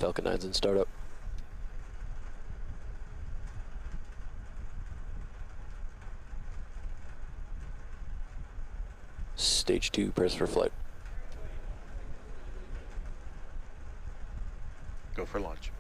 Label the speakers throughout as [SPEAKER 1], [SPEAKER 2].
[SPEAKER 1] Falcon 9's in startup. Stage 2, press for flight.
[SPEAKER 2] Go for launch.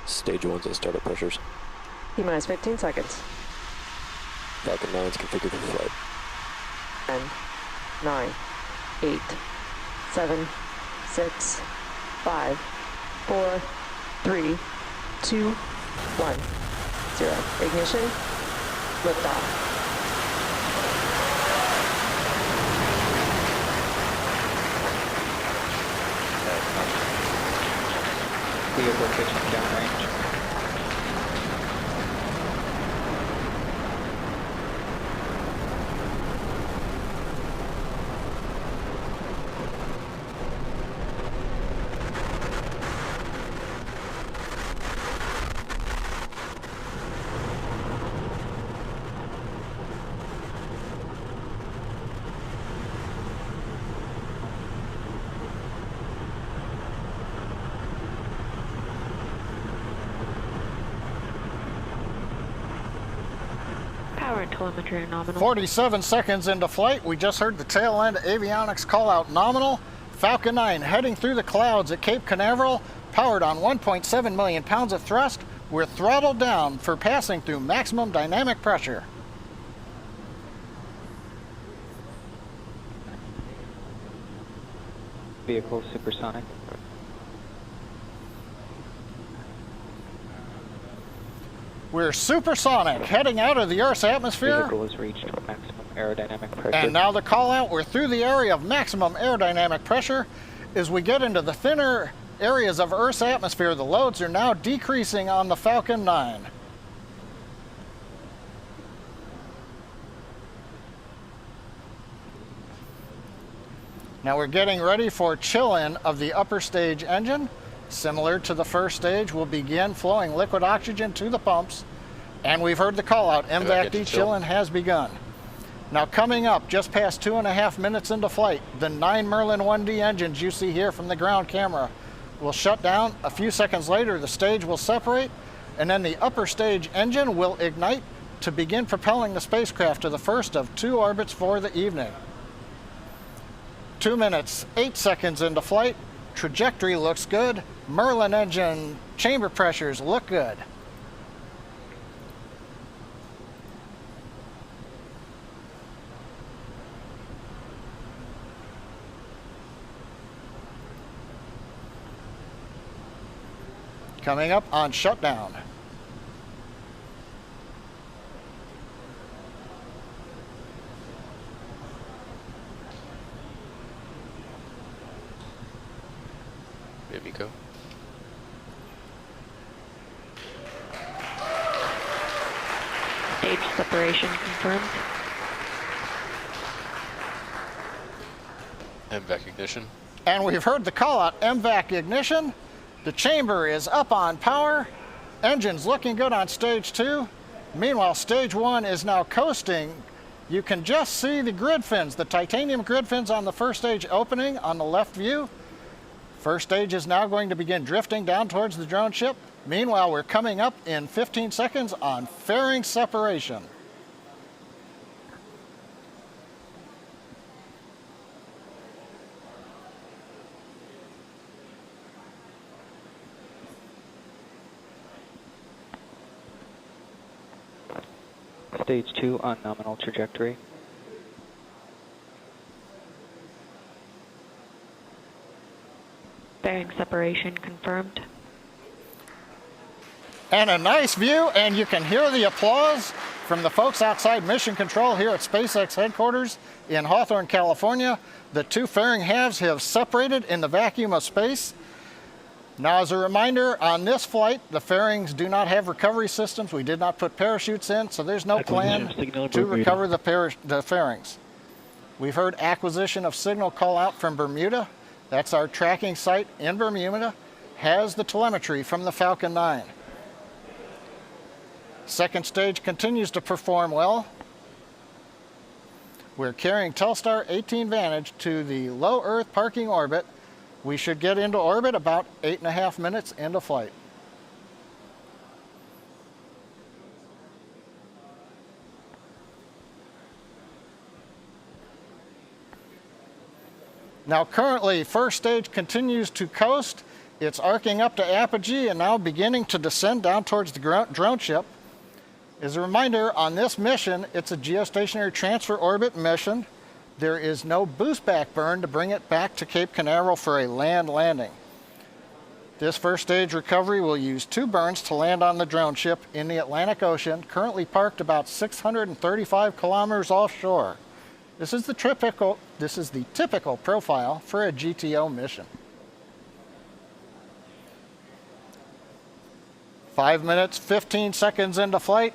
[SPEAKER 1] Stage 1's at startup pressures.
[SPEAKER 3] T-minus 15 seconds.
[SPEAKER 1] Falcon 9's configured for flight.
[SPEAKER 3] 10, 9, 8, 7, 6, 5, 4, 3, 2, 1, 0. Ignition. Liftoff.
[SPEAKER 4] Vehicle pitching downrange.
[SPEAKER 5] Power and telemetry are nominal.
[SPEAKER 6] 47 seconds into flight, we just heard the tail end avionics call out nominal. Falcon 9 heading through the clouds at Cape Canaveral, powered on 1.7 million pounds of thrust. We're throttled down for passing through maximum dynamic pressure.
[SPEAKER 4] Vehicle supersonic.
[SPEAKER 6] We're supersonic, heading out of the Earth's atmosphere.
[SPEAKER 4] Vehicle has reached maximum aerodynamic pressure.
[SPEAKER 6] And now the call out, we're through the area of maximum aerodynamic pressure. As we get into the thinner areas of Earth's atmosphere, the loads are now decreasing on the Falcon 9. Now we're getting ready for chill-in of the upper stage engine. Similar to the first stage, we'll begin flowing liquid oxygen to the pumps. And we've heard the call out, MVAC-D chill-in has begun. Now coming up, just past 2.5 minutes into flight, the 9 Merlin 1D engines you see here from the ground camera will shut down. A few seconds later, the stage will separate, and then the upper stage engine will ignite to begin propelling the spacecraft to the first of 2 orbits for the evening. 2 minutes, 8 seconds into flight. Trajectory looks good. Merlin engine chamber pressures look good. Coming up on shutdown.
[SPEAKER 1] Miko.
[SPEAKER 5] Stage separation confirmed.
[SPEAKER 1] MVAC ignition.
[SPEAKER 6] And we've heard the call out, MVAC ignition. The chamber is up on power. Engines looking good on stage 2. Meanwhile, stage 1 is now coasting. You can just see the grid fins, the titanium grid fins on the first stage opening on the left view. First stage is now going to begin drifting down towards the drone ship. Meanwhile, we're coming up in 15 seconds on fairing separation.
[SPEAKER 4] Stage 2 on nominal trajectory.
[SPEAKER 5] Bearing separation confirmed.
[SPEAKER 6] And a nice view, and you can hear the applause from the folks outside Mission Control here at SpaceX headquarters in Hawthorne, California. The 2 fairing halves have separated in the vacuum of space. Now, as a reminder, on this flight, the fairings do not have recovery systems. We did not put parachutes in, so there's no plan to recover the fairings. We've heard acquisition of signal call out from Bermuda. That's our tracking site in Bermuda. Has the telemetry from the Falcon 9. Second stage continues to perform well. We're carrying Telstar 18V to the low Earth parking orbit. We should get into orbit about 8.5 minutes into flight. Now currently, first stage continues to coast. It's arcing up to apogee and now beginning to descend down towards the drone ship. As a reminder, on this mission, it's a geostationary transfer orbit mission. There is no boost back burn to bring it back to Cape Canaveral for a land landing. This first stage recovery will use 2 burns to land on the drone ship in the Atlantic Ocean, currently parked about 635 kilometers offshore. This is the typical profile for a GTO mission. 5 minutes, 15 seconds into flight.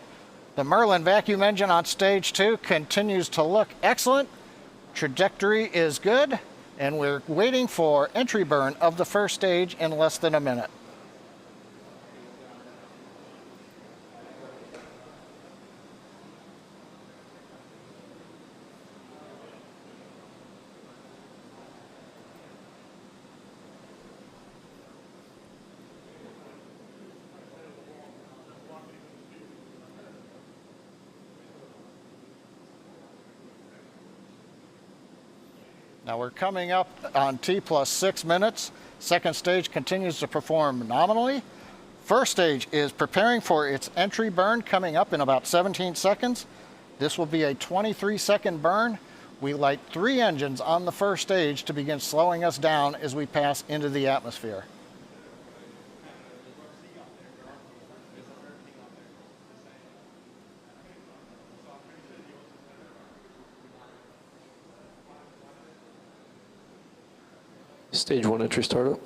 [SPEAKER 6] The Merlin vacuum engine on stage 2 continues to look excellent. Trajectory is good, and we're waiting for entry burn of the first stage in less than a minute. Now we're coming up on T plus 6 minutes. Second stage continues to perform nominally. First stage is preparing for its entry burn coming up in about 17 seconds. This will be a 23-second burn. We light 3 engines on the first stage to begin slowing us down as we pass into the atmosphere.
[SPEAKER 1] Stage 1 entry startup.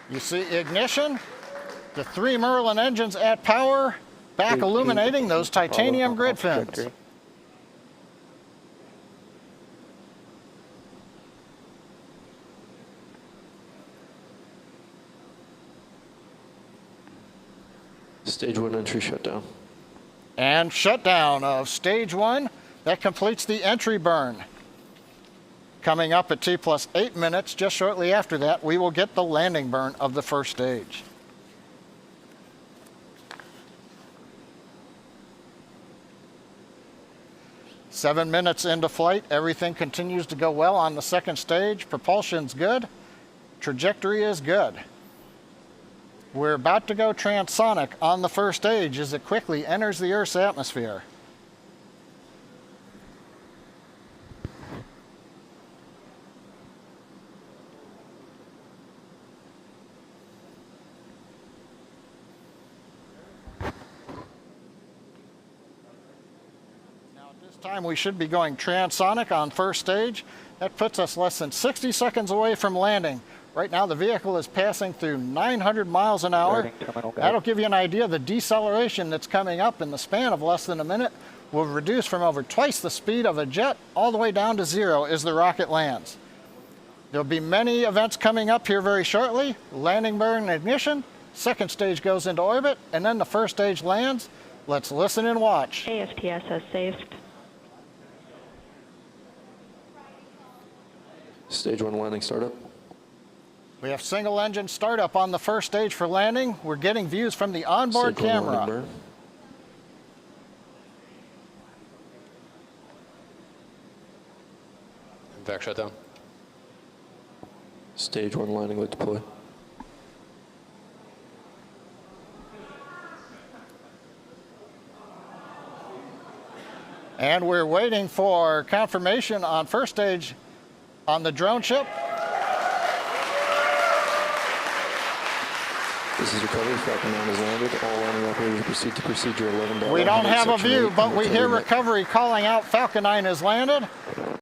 [SPEAKER 6] You see ignition, the 3 Merlin engines at power, back illuminating those titanium grid fins.
[SPEAKER 1] Stage 1 entry shutdown.
[SPEAKER 6] And shutdown of stage 1. That completes the entry burn. Coming up at T plus 8 minutes, just shortly after that, we will get the landing burn of the first stage. Seven minutes into flight, everything continues to go well on the second stage. Propulsion's good, trajectory is good. We're about to go transonic on the first stage as it quickly enters the Earth's atmosphere. Time we should be going transonic on first stage. That puts us less than 60 seconds away from landing. Right now the vehicle is passing through 900 miles an hour. That'll give you an idea of the deceleration that's coming up in the span of less than a minute. Will reduce from over twice the speed of a jet all the way down to 0 as the rocket lands. There'll be many events coming up here very shortly. Landing burn and ignition, second stage goes into orbit, and then the first stage lands. Let's listen and watch.
[SPEAKER 5] AFTS has saved.
[SPEAKER 1] Stage 1 landing startup.
[SPEAKER 6] We have single engine startup on the first stage for landing. We're getting views from the onboard camera.
[SPEAKER 1] Vac shutdown. Stage 1 landing light deploy.
[SPEAKER 6] And we're waiting for confirmation on first stage on the drone ship.
[SPEAKER 1] This is recovery. Falcon 9 is landed. All landing operators proceed to procedure 11.
[SPEAKER 6] We don't have a view, but we hear recovery calling out Falcon 9 is landed.